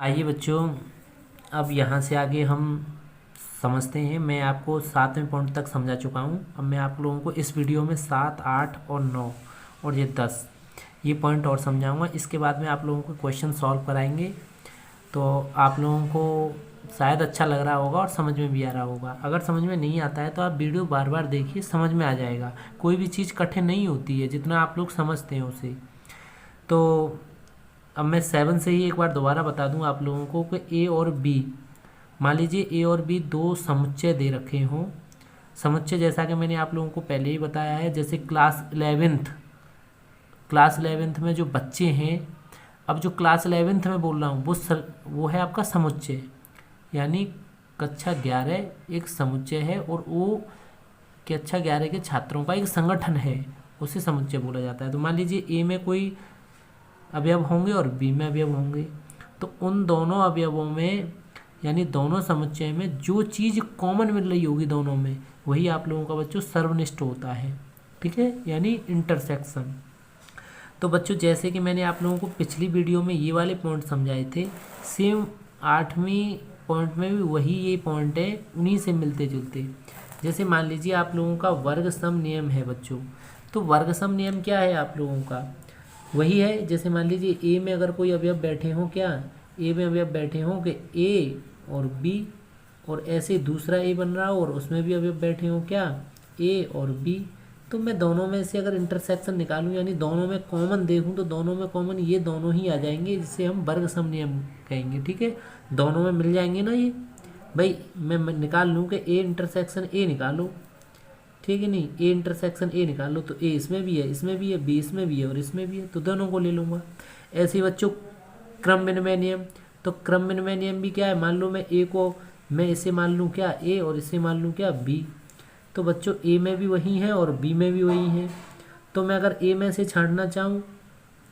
आइए बच्चों, अब यहाँ से आगे हम समझते हैं। मैं आपको 7वें पॉइंट तक समझा चुका हूँ। अब मैं आप लोगों को इस वीडियो में 7, 8 और 9 और ये 10 ये पॉइंट और समझाऊंगा। इसके बाद में आप लोगों को क्वेश्चन सॉल्व कराएंगे, तो आप लोगों को शायद अच्छा लग रहा होगा और समझ में भी आ रहा होगा। अगर समझ में नहीं आता है तो आप वीडियो बार बार देखिए, समझ में आ जाएगा। कोई भी चीज़ कठिन नहीं होती है, जितना आप लोग समझते हैं उसे। तो अब मैं 7 से ही एक बार दोबारा बता दूं आप लोगों को कि ए और बी, मान लीजिए ए और बी दो समुच्चय दे रखे हों। समुच्चय जैसा कि मैंने आप लोगों को पहले ही बताया है, जैसे क्लास 11th में जो बच्चे हैं, अब जो क्लास 11th में बोल रहा हूँ वो है आपका समुच्चय, यानी कक्षा 11 एक समुच्चय है और वो कक्षा 11 के छात्रों का एक संगठन है, उसे समुच्चय बोला जाता है। तो मान लीजिए ए में कोई अवयव होंगे और बी में अवयव होंगे, तो उन दोनों अवयवों में यानी दोनों समुच्चय में जो चीज़ कॉमन मिल रही होगी दोनों में, वही आप लोगों का बच्चों सर्वनिष्ठ होता है। ठीक है, यानी इंटरसेक्शन। तो बच्चों जैसे कि मैंने आप लोगों को पिछली वीडियो में ये वाले पॉइंट समझाए थे, सेम 8वीं पॉइंट में भी वही ये पॉइंट है, उन्हीं से मिलते जुलते। जैसे मान लीजिए आप लोगों का वर्ग सम नियम है बच्चों, तो वर्ग सम नियम क्या है आप लोगों का? वही है, जैसे मान लीजिए ए में अगर कोई अवयव बैठे हों, क्या ए में अवयव बैठे हों कि ए और बी, और ऐसे दूसरा ए बन रहा हो और उसमें भी अवयव बैठे हों, क्या ए और बी, तो मैं दोनों में से अगर इंटरसेक्शन निकालूं यानी दोनों में कॉमन देखूं तो दोनों में कॉमन ये दोनों ही आ जाएंगे, जिसे हम वर्ग सम नियम कहेंगे। ठीक है, दोनों में मिल जाएंगे ना ये। भाई मैं निकाल लूँ कि ए इंटरसेक्शन ए निकालो, ठीक है, नहीं ए इंटरसेक्शन ए निकाल लो, तो ए इसमें भी है, इसमें भी है, बी इसमें भी है और इसमें भी है, तो दोनों को ले लूँगा। ऐसे ही बच्चों क्रम विनिमय नियम, तो क्रम विनिमय नियम भी क्या है? मान लो मैं ए को मैं इसे मान लूँ क्या ए और इसे मान लूँ क्या बी, तो बच्चों ए में भी वही है और बी में भी वही है। तो मैं अगर ए में से छांटना चाहूँ,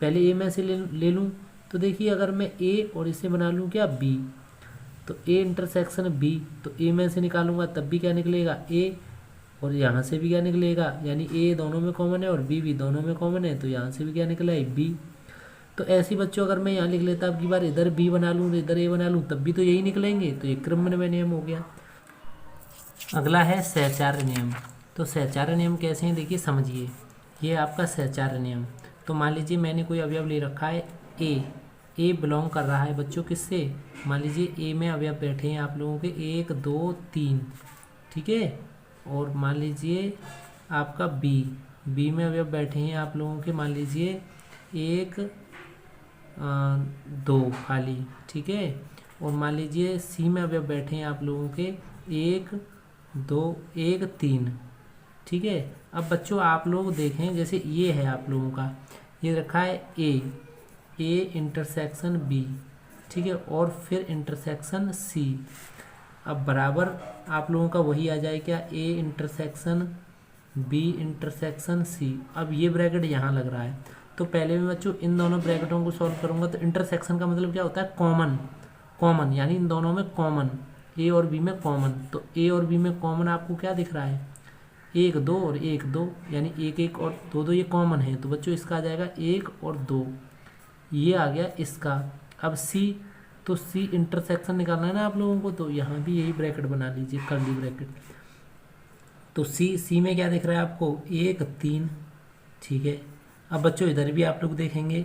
पहले ए में से ले लूँ, तो देखिए अगर मैं ए और इसे बना लूँ क्या बी, तो ए इंटरसेक्शन बी, तो ए में से निकालूंगा तब भी क्या निकलेगा ए, और यहाँ से भी क्या निकलेगा, यानी ए दोनों में कॉमन है और बी भी दोनों में कॉमन है, तो यहाँ से भी क्या निकला है बी। तो ऐसे ही बच्चों अगर मैं यहाँ लिख लेता अब की बार इधर बी बना लूँ तो इधर ए बना लूँ, तब भी तो यही निकलेंगे, तो ये क्रम विनिमय नियम हो गया। अगला है सहचार्य नियम। तो सहचार्य नियम कैसे हैं देखिए समझिए, ये आपका सहचार्य नियम। तो मान लीजिए मैंने कोई अवयव ले रखा है ए बिलोंग कर रहा है बच्चों किससे? मान लीजिए ए में अवयव बैठे हैं आप लोगों के 1, 2, 3, ठीक है, और मान लीजिए आपका बी में अवयव बैठे हैं आप लोगों के, मान लीजिए 1, 2 खाली, ठीक है, और मान लीजिए सी में अवयव बैठे हैं आप लोगों के 1, 2, 1, 3, ठीक है। अब बच्चों आप लोग देखें, जैसे ये है आप लोगों का, ये रखा है ए इंटरसेक्शन बी, ठीक है, और फिर इंटरसेक्शन सी। अब बराबर आप लोगों का वही आ जाए क्या, A intersection B intersection C. अब ये ब्रैकेट यहाँ लग रहा है, तो पहले में बच्चों इन दोनों ब्रैकेटों को सॉल्व करूँगा, तो इंटरसेक्शन का मतलब क्या होता है? कॉमन, यानी इन दोनों में कॉमन, ए और बी में कॉमन। तो ए और बी में कॉमन आपको क्या दिख रहा है? 1, 2 और 1, 2, यानी 1, 1 और 2, 2 ये कॉमन है, तो बच्चों इसका आ जाएगा 1 और 2, ये आ गया इसका। अब सी, तो सी इंटरसेक्शन निकालना है ना आप लोगों को, तो यहाँ भी यही ब्रैकेट बना लीजिए, कर्ली ब्रैकेट। तो सी में क्या दिख रहा है आपको? 1, 3, ठीक है। अब बच्चों इधर भी आप लोग देखेंगे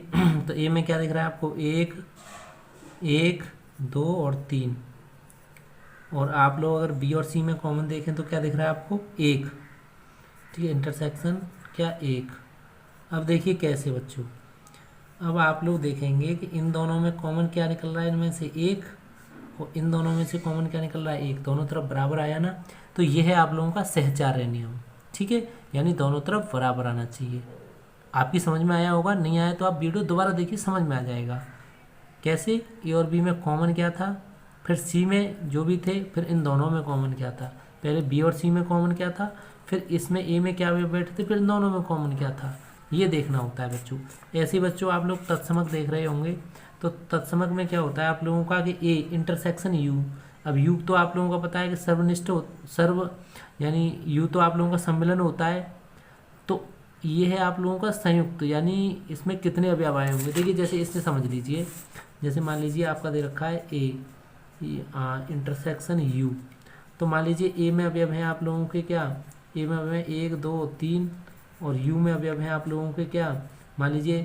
तो ए में क्या दिख रहा है आपको? 1, 2 और 3, और आप लोग अगर बी और सी में कॉमन देखें तो क्या दिख रहा है आपको? 1, ठीक है, इंटरसेक्शन क्या 1। अब देखिए कैसे बच्चों, अब आप लोग देखेंगे कि इन दोनों में कॉमन क्या निकल रहा है, इनमें से 1, और इन दोनों में से कॉमन क्या निकल रहा है? 1, दोनों तरफ बराबर आया ना। तो ये है आप लोगों का सहचार्य नियम, ठीक है, यानी दोनों तरफ बराबर आना चाहिए। आपकी समझ में आया होगा, नहीं आया तो आप वीडियो दोबारा देखिए, समझ में आ जाएगा। कैसे? ए और बी में कॉमन क्या था, फिर सी में जो भी थे, फिर इन दोनों में कॉमन क्या था, पहले बी और सी में कॉमन क्या था, फिर इसमें ए में क्या बैठे थे, फिर इन दोनों में कॉमन क्या था, ये देखना होता है बच्चों। ऐसे ही बच्चों आप लोग तत्समक देख रहे होंगे, तो तत्समक में क्या होता है आप लोगों का कि ए इंटरसेक्शन यू। अब यू तो आप लोगों का पता है कि सर्व यानी यू तो आप लोगों का सम्मिलन होता है, तो ये है आप लोगों का संयुक्त, यानी इसमें कितने अवयव आए होंगे। देखिए जैसे इससे समझ लीजिए, जैसे मान लीजिए आपका दे रखा है ए इंटरसेक्शन यू, तो मान लीजिए ए में अवयव हैं आप लोगों के क्या, ए में अवयव हैं 1 2 3, और यू में अवयव हैं आप लोगों के क्या, मान लीजिए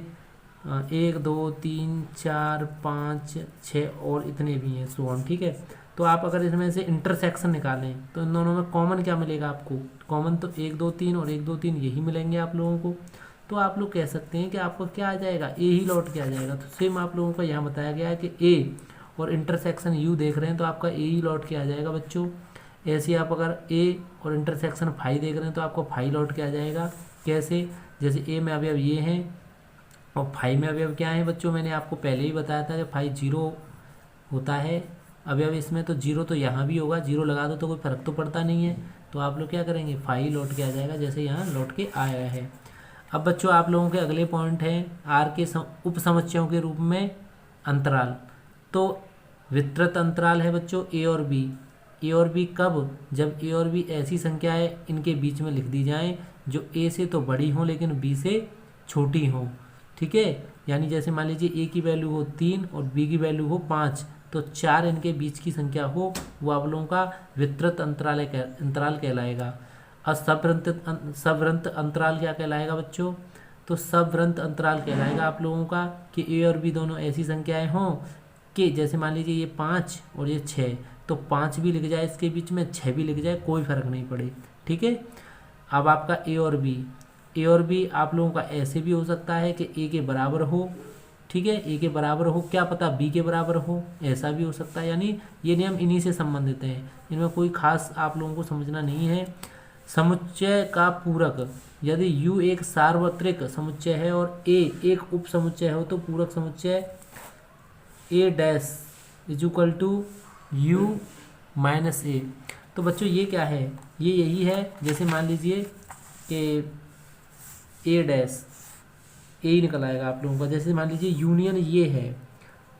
1 2 3 4 5 6 और इतने भी हैं सो ऑन, ठीक है। तो आप अगर इसमें से इंटरसेक्शन निकालें तो इन दोनों में कॉमन क्या मिलेगा आपको, कॉमन तो 1 2 3 और 1 2 3 यही मिलेंगे आप लोगों को। तो आप लोग कह सकते हैं कि आपको क्या आ जाएगा, ए ही लौट के आ जाएगा। तो सेम आप लोगों को यहाँ बताया गया है कि ए और इंटरसेक्शन यू देख रहे हैं तो आपका ए ही लौट के आ जाएगा बच्चों। ऐसे आप अगर ए और इंटरसेक्शन फाई देख रहे हैं तो आपको फाई लौट के आ जाएगा। कैसे, जैसे ए में अवयव ये हैं और फाई में अवयव क्या है बच्चों, मैंने आपको पहले ही बताया था कि फाई 0 होता है अवयव इसमें, तो 0 तो यहाँ भी होगा, 0 लगा दो तो कोई फर्क तो पड़ता नहीं है। तो आप लोग क्या करेंगे, फाई लौट के आ जाएगा जैसे यहाँ लौट के आया है। अब बच्चों आप लोगों के अगले पॉइंट हैं आर के उप समुच्चयों के रूप में अंतराल। तो विस्तृत अंतराल है बच्चों ए और बी। ए और बी कब, जब ए और बी ऐसी संख्याएं इनके बीच में लिख दी जाएं जो ए से तो बड़ी हों लेकिन बी से छोटी हों, ठीक है। यानी जैसे मान लीजिए ए की वैल्यू हो 3 और बी की वैल्यू हो 5, तो 4 इनके बीच की संख्या हो, वो आप लोगों का विस्तृत अंतराल कहलाएगा। और सवृंत अंतराल क्या कहलाएगा बच्चों, तो सवृंत अंतराल कहलाएगा आप लोगों का कि ए और बी दोनों ऐसी संख्याएं हों कि जैसे मान लीजिए ये 5 और ये 6, तो 5 भी लिख जाए इसके बीच में, 6 भी लिख जाए, कोई फर्क नहीं पड़े, ठीक है। अब आपका ए और बी आप लोगों का ऐसे भी हो सकता है कि ए के बराबर हो, ठीक है, ए के बराबर हो, क्या पता बी के बराबर हो, ऐसा भी हो सकता है। यानी ये नियम इन्हीं से संबंधित हैं, इनमें कोई खास आप लोगों को समझना नहीं है। समुच्चय का पूरक, यदि यू एक सार्वत्रिक समुच्चय है और ए एक उप समुच्चय हो तो पूरक समुच्चय A dash is equal to U minus A. तो बच्चों ये क्या है, ये यही है, जैसे मान लीजिए कि ए डैश ए ही निकल आएगा आप लोगों का। जैसे मान लीजिए यूनियन ये है,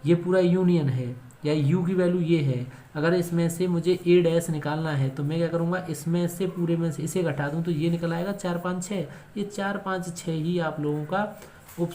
ये पूरा यूनियन है, या यू की वैल्यू ये है, अगर इसमें से मुझे ए डैश निकालना है तो मैं क्या करूँगा, इसमें से पूरे में से इसे घटा दूँ तो ये निकल आएगा 4 5 6। ये 4 5 6 ही आप लोगों का उप